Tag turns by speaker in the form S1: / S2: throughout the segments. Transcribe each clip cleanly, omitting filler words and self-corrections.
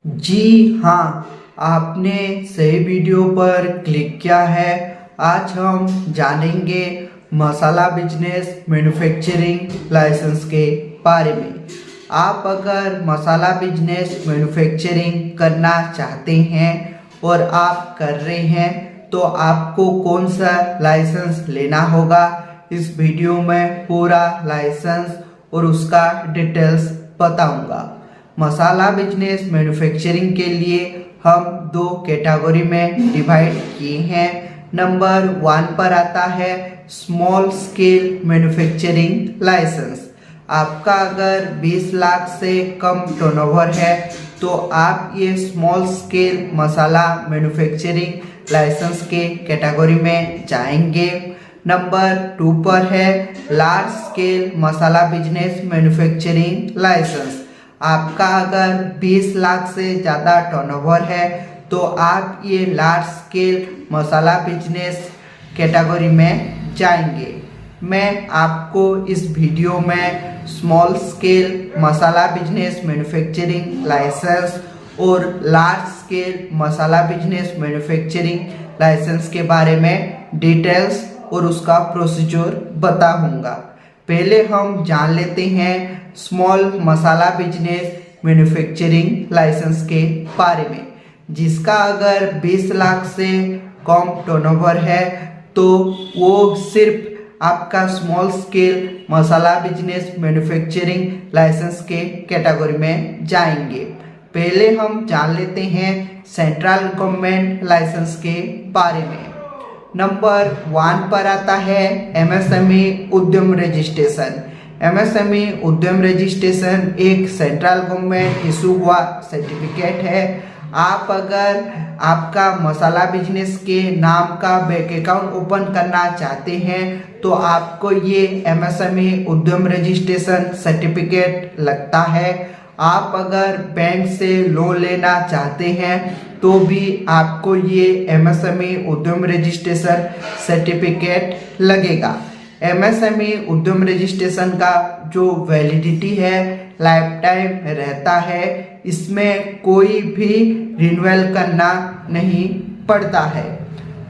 S1: जी हाँ, आपने सही वीडियो पर क्लिक किया है। आज हम जानेंगे मसाला बिजनेस मैन्युफैक्चरिंग लाइसेंस के बारे में। आप अगर मसाला बिजनेस मैन्युफैक्चरिंग करना चाहते हैं और आप कर रहे हैं तो आपको कौन सा लाइसेंस लेना होगा, इस वीडियो में पूरा लाइसेंस और उसका डिटेल्स बताऊंगा। मसाला बिजनेस मैन्युफैक्चरिंग के लिए हम दो कैटेगरी में डिवाइड किए हैं। नंबर 1 पर आता है स्मॉल स्केल मैन्युफैक्चरिंग लाइसेंस। आपका अगर 20 लाख से कम टर्नओवर है तो आप ये स्मॉल स्केल मसाला मैन्युफैक्चरिंग लाइसेंस के कैटेगरी में जाएंगे। नंबर 2 पर है लार्ज स्केल मसाला बिजनेस मैन्युफैक्चरिंग लाइसेंस। आपका अगर 20 लाख से ज़्यादा टर्नओवर है तो आप ये लार्ज स्केल मसाला बिजनेस कैटेगरी में जाएंगे। मैं आपको इस वीडियो में स्मॉल स्केल मसाला बिजनेस मैन्युफैक्चरिंग लाइसेंस और लार्ज स्केल मसाला बिजनेस मैन्युफैक्चरिंग लाइसेंस के बारे में डिटेल्स और उसका प्रोसीजर बताऊंगा। पहले हम जान लेते हैं स्मॉल मसाला बिजनेस मैन्युफैक्चरिंग लाइसेंस के बारे में। जिसका अगर 20 लाख से कम टर्नओवर है तो वो सिर्फ आपका स्मॉल स्केल मसाला बिजनेस मैन्युफैक्चरिंग लाइसेंस के कैटेगरी में जाएंगे। पहले हम जान लेते हैं सेंट्रल गवर्नमेंट लाइसेंस के बारे में। नंबर 1 पर आता है एमएसएमई उद्यम रजिस्ट्रेशन। एमएसएमई उद्यम रजिस्ट्रेशन एक सेंट्रल गवर्नमेंट इशू हुआ सर्टिफिकेट है। आप अगर आपका मसाला बिजनेस के नाम का बैंक अकाउंट ओपन करना चाहते हैं तो आपको ये एमएसएमई उद्यम रजिस्ट्रेशन सर्टिफिकेट लगता है। आप अगर बैंक से लोन लेना चाहते हैं तो भी आपको ये एमएसएमई उद्यम रजिस्ट्रेशन सर्टिफिकेट लगेगा। एमएसएमई उद्यम रजिस्ट्रेशन का जो वैलिडिटी है लाइफ टाइम रहता है, इसमें कोई भी रिन्यूअल करना नहीं पड़ता है।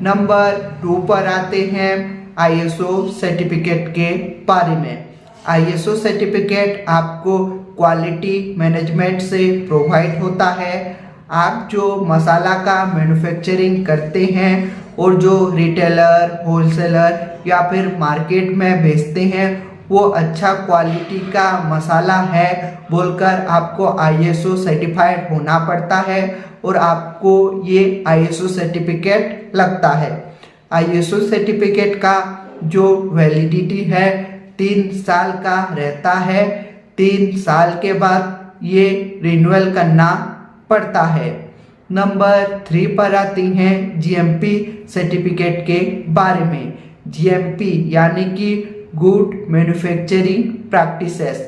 S1: नंबर 2 पर आते हैं आईएसओ सर्टिफिकेट के बारे में। आईएसओ सर्टिफिकेट आपको क्वालिटी मैनेजमेंट से प्रोवाइड होता है। आप जो मसाला का मैन्युफैक्चरिंग करते हैं और जो रिटेलर, होलसेलर या फिर मार्केट में बेचते हैं वो अच्छा क्वालिटी का मसाला है बोलकर आपको आईएसओ सर्टिफाइड होना पड़ता है और आपको ये आईएसओ सर्टिफिकेट लगता है। आईएसओ सर्टिफिकेट का जो वैलिडिटी है 3 साल का रहता है। 3 साल के बाद ये रिन्यूअल करना पड़ता है। नंबर 3 पर आती हैं जीएमपी सर्टिफिकेट के बारे में। जीएमपी यानी कि गुड मैन्युफैक्चरिंग प्रैक्टिसेस।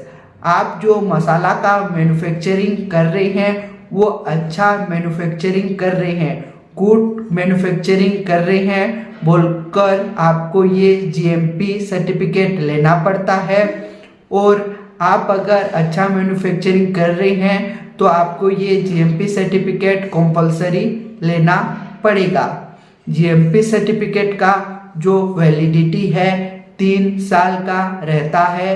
S1: आप जो मसाला का मैन्युफैक्चरिंग कर रहे हैं वो अच्छा मैन्युफैक्चरिंग कर रहे हैं, गुड मैन्युफैक्चरिंग कर रहे हैं बोलकर आपको ये जीएमपी सर्टिफिकेट लेना पड़ता है। और आप अगर अच्छा मैन्युफैक्चरिंग कर रहे हैं तो आपको ये जीएमपी सर्टिफिकेट कंपलसरी लेना पड़ेगा। जीएमपी सर्टिफिकेट का जो वैलिडिटी है 3 साल का रहता है।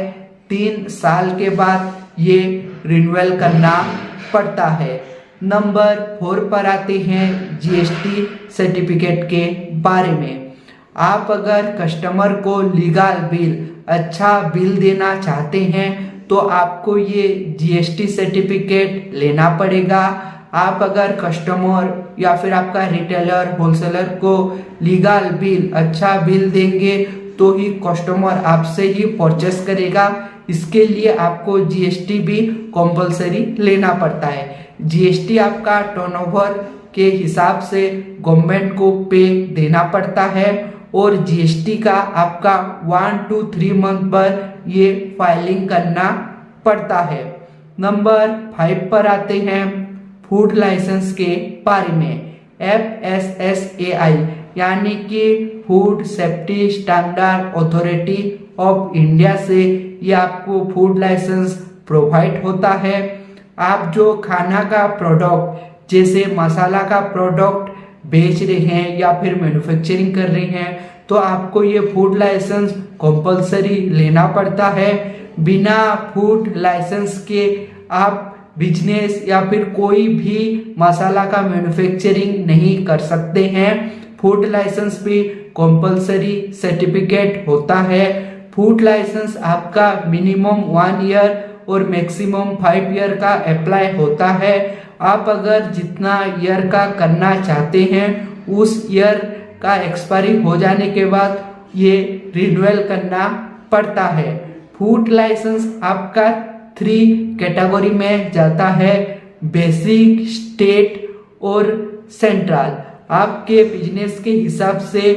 S1: 3 साल के बाद ये रिन्यूअल करना पड़ता है। नंबर 4 पर आते हैं जीएसटी सर्टिफिकेट के बारे में। आप अगर कस्टमर को लीगल बिल, अच्छा बिल देना चाहते हैं तो आपको ये जीएसटी सर्टिफिकेट लेना पड़ेगा। आप अगर कस्टमर या फिर आपका रिटेलर, होलसेलर को लीगल बिल, अच्छा बिल देंगे तो ही कस्टमर आपसे ही परचेस करेगा। इसके लिए आपको जीएसटी भी कंपलसरी लेना पड़ता है। जीएसटी आपका टर्नओवर के हिसाब से गवर्नमेंट को पे देना पड़ता है और जीएसटी का आपका 1 to 3 मंथ पर ये फाइलिंग करना पड़ता है। नंबर 5 पर आते हैं फूड लाइसेंस के बारे में। FSSAI यानी कि food safety standard authority of India से ये आपको फूड लाइसेंस प्रोवाइड होता है। आप जो खाना का प्रोडक्ट जैसे मसाला का प्रोडक्ट बेच रहे हैं या फिर मैन्युफैक्चरिंग कर रहे हैं तो आपको ये फूड लाइसेंस कंपलसरी लेना पड़ता है। बिना फूड लाइसेंस के आप बिजनेस या फिर कोई भी मसाला का मैन्युफैक्चरिंग नहीं कर सकते हैं। फूड लाइसेंस भी कंपलसरी सर्टिफिकेट होता है। फूड लाइसेंस आपका मिनिमम 1 ईयर और मैक्सिमम 5 ईयर का अप्लाई होता है। आप अगर जितना ईयर का करना चाहते हैं उस ईयर का एक्सपायरी हो जाने के बाद ये रिन्यूअल करना पड़ता है। फूड लाइसेंस आपका 3 कैटेगरी में जाता है, बेसिक, स्टेट और सेंट्रल। आपके बिजनेस के हिसाब से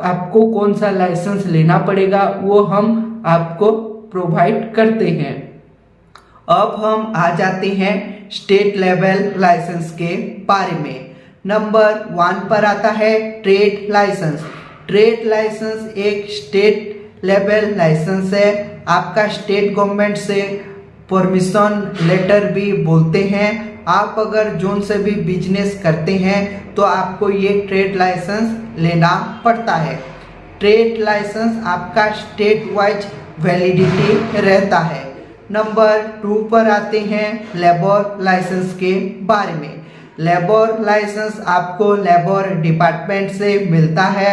S1: आपको कौन सा लाइसेंस लेना पड़ेगा वो हम आपको प्रोवाइड करते हैं। अब हम आ जाते हैं स्टेट लेवल लाइसेंस के बारे में। नंबर 1 पर आता है ट्रेड लाइसेंस। ट्रेड लाइसेंस एक स्टेट लेवल लाइसेंस है। आपका स्टेट गवर्नमेंट से परमिशन लेटर भी बोलते हैं। आप अगर जोन से भी बिजनेस करते हैं तो आपको ये ट्रेड लाइसेंस लेना पड़ता है। ट्रेड लाइसेंस आपका स्टेट वाइज वैलिडिटी रहता है। नंबर 2 पर आते हैं लेबर लाइसेंस के बारे में। लेबर लाइसेंस आपको लेबर डिपार्टमेंट से मिलता है।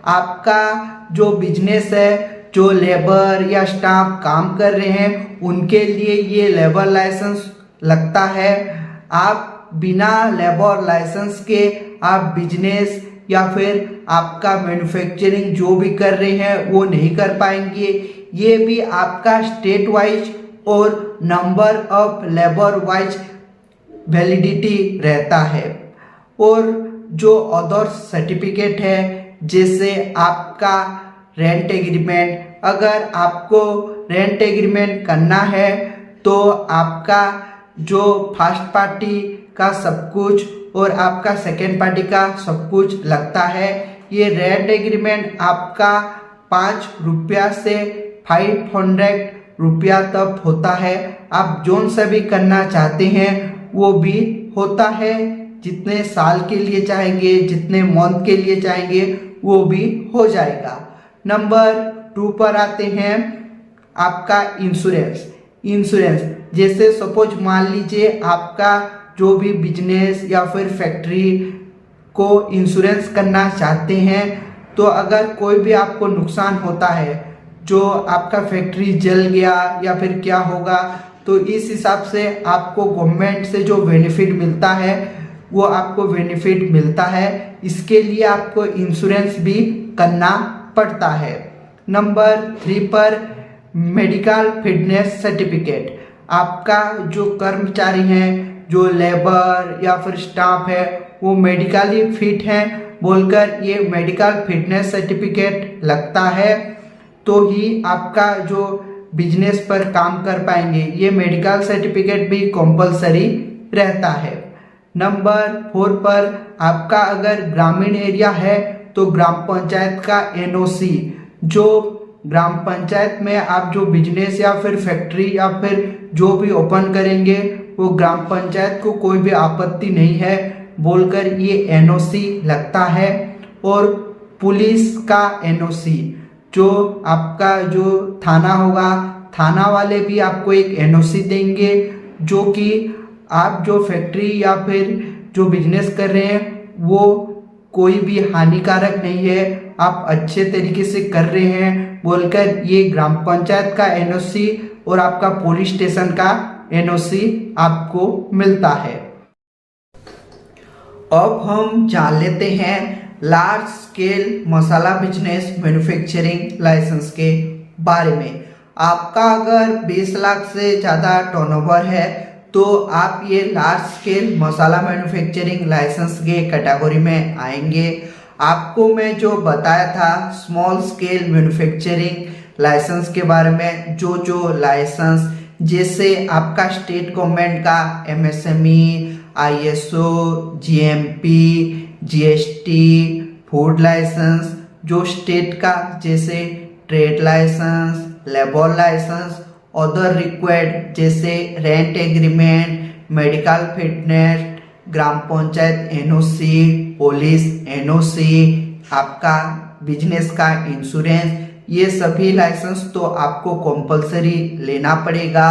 S1: आपका जो बिजनेस है, जो लेबर या स्टाफ काम कर रहे हैं उनके लिए ये लेबर लाइसेंस लगता है। आप बिना लेबर लाइसेंस के आप बिजनेस या फिर आपका मैन्युफैक्चरिंग जो भी कर रहे हैं वो नहीं कर पाएंगे। ये भी आपका स्टेट वाइज और number of labour wise validity रहता है। और जो अदर सर्टिफिकेट है जैसे आपका रेंट एग्रीमेंट, अगर आपको रेंट एग्रीमेंट करना है तो आपका जो फर्स्ट पार्टी का सब कुछ और आपका सेकेंड पार्टी का सब कुछ लगता है। ये रेंट एग्रीमेंट आपका 5 रुपया से 500 रुपया तक होता है। आप जोन से भी करना चाहते हैं वो भी होता है। जितने साल के लिए चाहेंगे, जितने मंथ के लिए चाहेंगे वो भी हो जाएगा। नंबर 2 पर आते हैं आपका इंश्योरेंस। इंश्योरेंस जैसे सपोज मान लीजिए आपका जो भी बिजनेस या फिर फैक्ट्री को इंश्योरेंस करना चाहते हैं तो अगर कोई भी आपको नुकसान होता है, जो आपका फैक्ट्री जल गया या फिर क्या होगा, तो इस हिसाब से आपको गवर्नमेंट से जो बेनिफिट मिलता है वो आपको बेनिफिट मिलता है। इसके लिए आपको इंश्योरेंस भी करना पड़ता है। नंबर 3 पर मेडिकल फिटनेस सर्टिफिकेट। आपका जो कर्मचारी हैं, जो लेबर या फिर स्टाफ है वो मेडिकली फिट हैं बोलकर ये मेडिकल फिटनेस सर्टिफिकेट लगता है तो ही आपका जो बिजनेस पर काम कर पाएंगे। ये मेडिकल सर्टिफिकेट भी कंपलसरी रहता है। नंबर 4 पर आपका अगर ग्रामीण एरिया है तो ग्राम पंचायत का एनओसी, जो ग्राम पंचायत में आप जो बिजनेस या फिर फैक्ट्री या फिर जो भी ओपन करेंगे वो ग्राम पंचायत को कोई भी आपत्ति नहीं है बोलकर ये एनओसी लगता है। और पुलिस का एनओसी, जो आपका जो थाना होगा, थाना वाले भी आपको एक एनओसी देंगे जो कि आप जो फैक्ट्री या फिर जो बिजनेस कर रहे हैं वो कोई भी हानिकारक नहीं है, आप अच्छे तरीके से कर रहे हैं बोलकर ये ग्राम पंचायत का एनओसी और आपका पुलिस स्टेशन का एनओसी आपको मिलता है। अब हम जान लेते हैं लार्ज स्केल मसाला बिजनेस मैन्युफैक्चरिंग लाइसेंस के बारे में। आपका अगर 20 लाख से ज़्यादा टर्नओवर है तो आप ये लार्ज स्केल मसाला मैन्युफैक्चरिंग लाइसेंस के कैटेगरी में आएंगे। आपको मैं जो बताया था स्मॉल स्केल मैन्युफैक्चरिंग लाइसेंस के बारे में, जो लाइसेंस जैसे आपका स्टेट गवर्नमेंट का MSME, ISO, GMP, GST, food licence, जो स्टेट का जैसे trade licence, labour licence, other required जैसे रेंट एग्रीमेंट, मेडिकल फिटनेस, ग्राम पंचायत एनओसी, पुलिस एनओसी, आपका बिजनेस का इंश्योरेंस, ये सभी लाइसेंस तो आपको कंपलसरी लेना पड़ेगा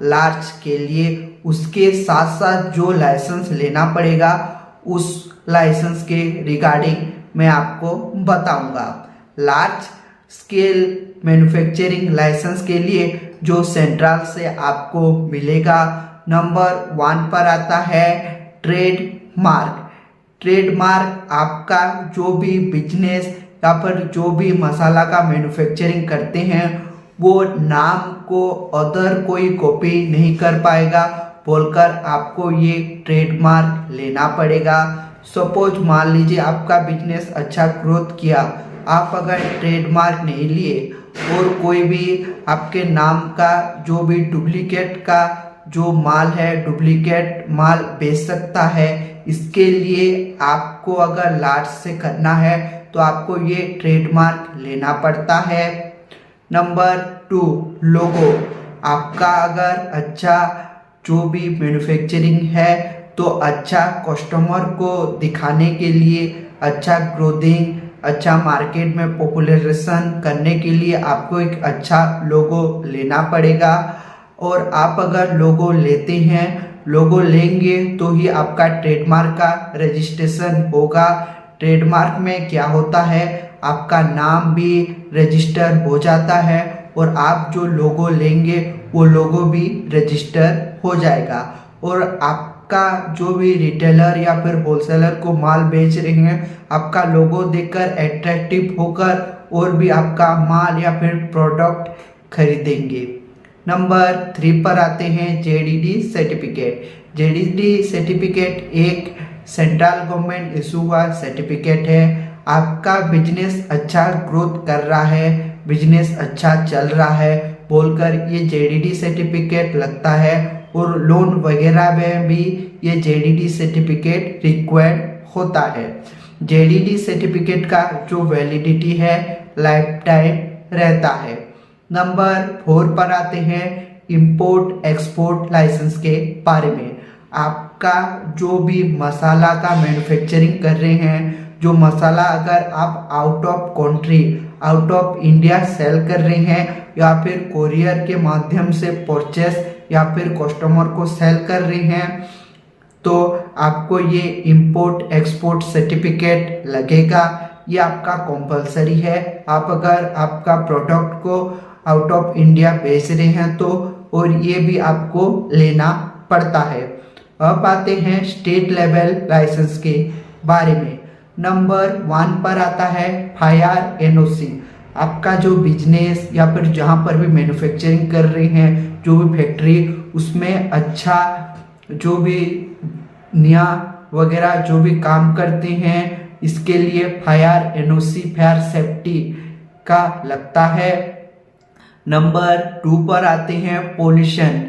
S1: लार्ज के लिए। उसके साथ साथ जो लाइसेंस लेना पड़ेगा उस लाइसेंस के रिगार्डिंग मैं आपको बताऊंगा। लार्ज स्केल मैन्युफैक्चरिंग लाइसेंस के लिए जो सेंट्रल से आपको मिलेगा, नंबर 1 पर आता है ट्रेडमार्क। ट्रेडमार्क आपका जो भी बिजनेस या फिर जो भी मसाला का मैन्युफैक्चरिंग करते हैं वो नाम को अदर कोई कॉपी नहीं कर पाएगा बोलकर आपको ये ट्रेडमार्क लेना पड़ेगा। सपोज मान लीजिए आपका बिजनेस अच्छा ग्रोथ किया, आप अगर ट्रेडमार्क नहीं लिए और कोई भी आपके नाम का जो भी डुप्लीकेट का जो माल है, डुप्लीकेट माल बेच सकता है, इसके लिए आपको अगर लार्ज से करना है तो आपको ये ट्रेडमार्क लेना पड़ता है। नंबर 2 लोगो। आपका अगर अच्छा जो भी मैन्युफैक्चरिंग है तो अच्छा कस्टमर को दिखाने के लिए, अच्छा ग्रोथिंग, अच्छा मार्केट में पॉपुलराइजेशन करने के लिए आपको एक अच्छा लोगो लेना पड़ेगा। और आप अगर लोगो लेते हैं, लोगो लेंगे तो ही आपका ट्रेडमार्क का रजिस्ट्रेशन होगा। ट्रेडमार्क में क्या होता है, आपका नाम भी रजिस्टर हो जाता है और आप जो लोगो लेंगे वो लोगो भी रजिस्टर हो जाएगा। और आपका जो भी रिटेलर या फिर होलसेलर को माल बेच रहे हैं, आपका लोगो देखकर अट्रैक्टिव होकर और भी आपका माल या फिर प्रोडक्ट खरीदेंगे। नंबर 3 पर आते हैं जेडीडी सर्टिफिकेट। जेडीडी सर्टिफिकेट एक सेंट्रल गवर्नमेंट इशू हुआ सर्टिफिकेट है। आपका बिजनेस अच्छा ग्रोथ कर रहा है, बिजनेस अच्छा चल रहा है बोलकर ये जेडीडी सर्टिफिकेट लगता है। और लोन वगैरह में भी ये जेडीडी सर्टिफिकेट रिक्वायर्ड होता है। जेडीडी सर्टिफिकेट का जो वैलिडिटी है लाइफ टाइम रहता है। नंबर 4 पर आते हैं इंपोर्ट एक्सपोर्ट लाइसेंस के बारे में। आपका जो भी मसाला का मैन्युफैक्चरिंग कर रहे हैं, जो मसाला अगर आप out of country, out of India sell कर रहे हैं या फिर कोरियर के माध्यम से परचेस या फिर कस्टमर को सेल कर रहे हैं, तो आपको ये इंपोर्ट एक्सपोर्ट सर्टिफिकेट लगेगा। ये आपका कंपलसरी है। आप अगर आपका प्रोडक्ट को आउट ऑफ इंडिया बेच रहे हैं तो, और ये भी आपको लेना पड़ता है। अब आते हैं स्टेट लेवल लाइसेंस के बारे में। नंबर 1 पर आता है फायर एनओसी। आपका जो बिजनेस या फिर जहाँ पर भी मैन्युफैक्चरिंग कर रहे हैं, जो भी फैक्ट्री, उसमें अच्छा जो भी निया वगैरह जो भी काम करते हैं, इसके लिए फायर एनओसी, फायर सेफ्टी का लगता है। नंबर 2 पर आते हैं पोल्यूशन।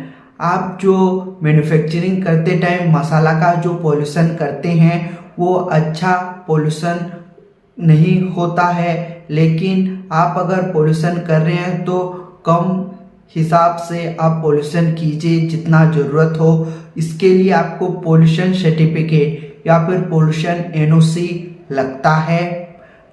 S1: आप जो मैन्युफैक्चरिंग करते टाइम मसाला का जो पोल्यूशन करते हैं वो अच्छा पोल्यूशन नहीं होता है, लेकिन आप अगर पोल्यूशन कर रहे हैं तो कम हिसाब से आप पोल्यूशन कीजिए जितना ज़रूरत हो। इसके लिए आपको पोल्यूशन सर्टिफिकेट या फिर पोल्यूशन एनओसी लगता है।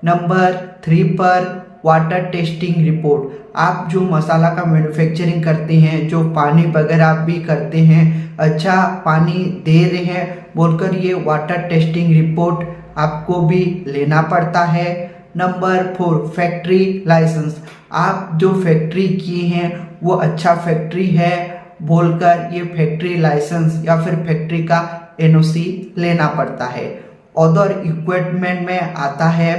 S1: नंबर 3 पर वाटर टेस्टिंग रिपोर्ट। आप जो मसाला का मैन्युफैक्चरिंग करते हैं, जो पानी वगैरह आप भी करते हैं, अच्छा पानी दे रहे हैं बोलकर ये वाटर टेस्टिंग रिपोर्ट आपको भी लेना पड़ता है। Number 4 factory licence. आप जो फैक्ट्री किए हैं वो अच्छा फैक्ट्री है बोलकर ये फैक्ट्री लाइसेंस या फिर फैक्ट्री का एनओसी लेना पड़ता है। अदर इक्विपमेंट में आता है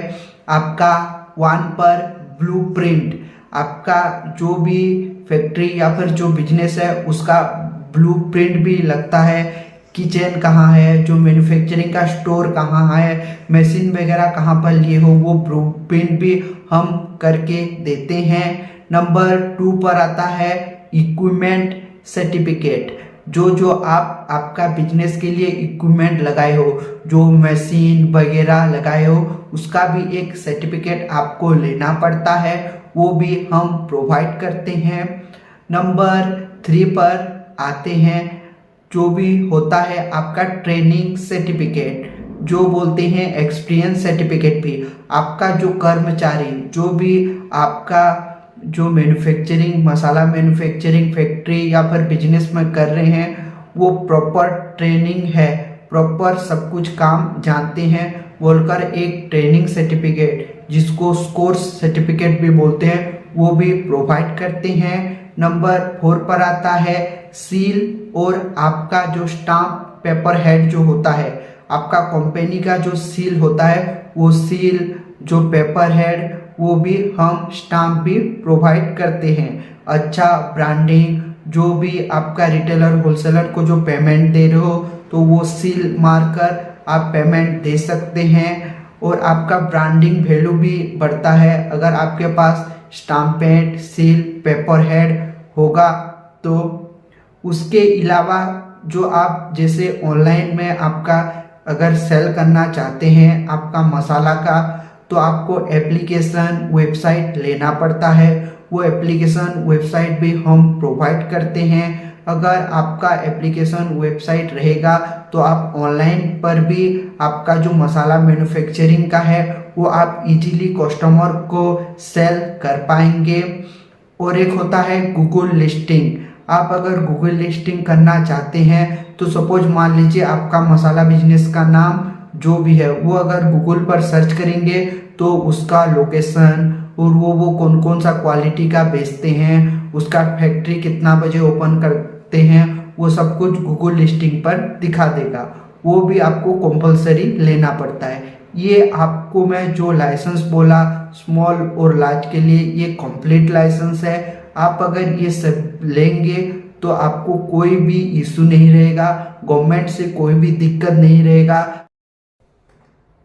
S1: आपका 1 पर ब्लूप्रिंट। आपका जो भी फैक्ट्री या फिर जो बिजनेस है उसका ब्लूप्रिंट भी लगता है। किचन कहाँ है, जो मैन्युफैक्चरिंग का स्टोर कहाँ है, मशीन वगैरह कहाँ पर लिए हो, वो ब्लूप्रिंट भी हम करके देते हैं। नंबर 2 पर आता है इक्विपमेंट सर्टिफिकेट। जो आप आपका बिजनेस के लिए इक्विपमेंट लगाए हो, जो मशीन वगैरह लगाए हो, उसका भी एक सर्टिफिकेट आपको लेना पड़ता है, वो भी हम प्रोवाइड करते हैं। नंबर 3 पर आते हैं जो भी होता है आपका ट्रेनिंग सर्टिफिकेट, जो बोलते हैं एक्सपीरियंस सर्टिफिकेट भी, आपका जो कर्मचारी जो भी आपका जो मैन्युफैक्चरिंग मसाला मैन्युफैक्चरिंग फैक्ट्री या फिर बिजनेस में कर रहे हैं वो प्रॉपर ट्रेनिंग है, प्रॉपर सब कुछ काम जानते हैं बोलकर एक ट्रेनिंग सर्टिफिकेट जिसको कोर्स सर्टिफिकेट भी बोलते हैं वो भी प्रोवाइड करते हैं। नंबर 4 पर आता है सील और आपका जो स्टाम्प पेपर हेड जो होता है, आपका कंपनी का जो सील होता है वो सील जो पेपर हेड वो भी हम स्टाम्प भी प्रोवाइड करते हैं। अच्छा ब्रांडिंग, जो भी आपका रिटेलर होलसेलर को जो पेमेंट दे रहे हो तो वो सील मारकर आप पेमेंट दे सकते हैं और आपका ब्रांडिंग वैल्यू भी बढ़ता है अगर आपके पास stamp pad seal paper head होगा। तो उसके अलावा जो आप जैसे ऑनलाइन में आपका अगर सेल करना चाहते हैं आपका मसाला का तो आपको एप्लीकेशन वेबसाइट लेना पड़ता है, वो एप्लीकेशन वेबसाइट भी हम प्रोवाइड करते हैं। अगर आपका एप्लीकेशन वेबसाइट रहेगा तो आप ऑनलाइन पर भी आपका जो मसाला मैन्युफैक्चरिंग का है वो आप इजीली कस्टमर को सेल कर पाएंगे। और एक होता है गूगल लिस्टिंग, आप अगर गूगल लिस्टिंग करना चाहते हैं तो सपोज मान लीजिए आपका मसाला बिजनेस का नाम जो भी है वो अगर गूगल पर सर्च करेंगे तो उसका लोकेशन और वो कौन कौन सा क्वालिटी का बेचते हैं, उसका फैक्ट्री कितना बजे ओपन करते हैं, वो सब कुछ गूगल लिस्टिंग पर दिखा देगा। वो भी आपको कंपलसरी लेना पड़ता है। ये आपको मैं जो लाइसेंस बोला स्मॉल और लार्ज के लिए ये कंप्लीट लाइसेंस है। आप अगर ये सब लेंगे तो आपको कोई भी इशू नहीं रहेगा, गवर्नमेंट से कोई भी दिक्कत नहीं रहेगा।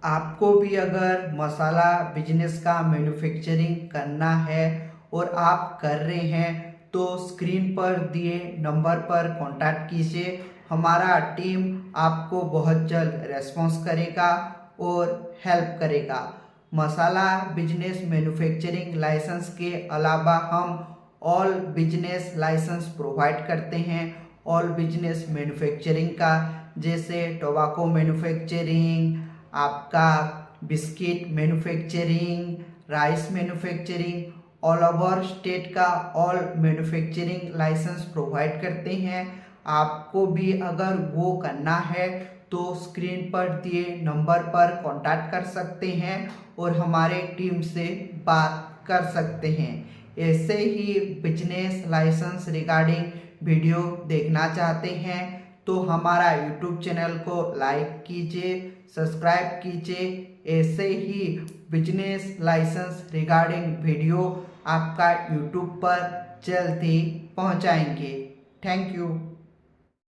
S1: आपको भी अगर मसाला बिजनेस का मैन्युफैक्चरिंग करना है और आप कर रहे हैं तो स्क्रीन पर दिए नंबर पर कांटेक्ट कीजिए, हमारा टीम आपको बहुत जल्द रेस्पॉन्स करेगा और हेल्प करेगा। मसाला बिजनेस मैन्युफैक्चरिंग लाइसेंस के अलावा हम ऑल बिजनेस लाइसेंस प्रोवाइड करते हैं। ऑल बिजनेस मैन्युफैक्चरिंग का जैसे टोबैको मैन्युफैक्चरिंग, आपका biscuit manufacturing, rice manufacturing, all over state का ऑल मैन्युफैक्चरिंग लाइसेंस प्रोवाइड करते हैं। आपको भी अगर वो करना है तो स्क्रीन पर दिए नंबर पर कांटेक्ट कर सकते हैं और हमारे टीम से बात कर सकते हैं। ऐसे ही बिजनेस लाइसेंस रिगार्डिंग वीडियो देखना चाहते हैं तो हमारा यूट्यूब चैनल को लाइक कीजिए, सब्सक्राइब कीजिए। ऐसे ही बिजनेस लाइसेंस रिगार्डिंग वीडियो आपका यूट्यूब पर जल्द ही पहुंचाएंगे। Thank you.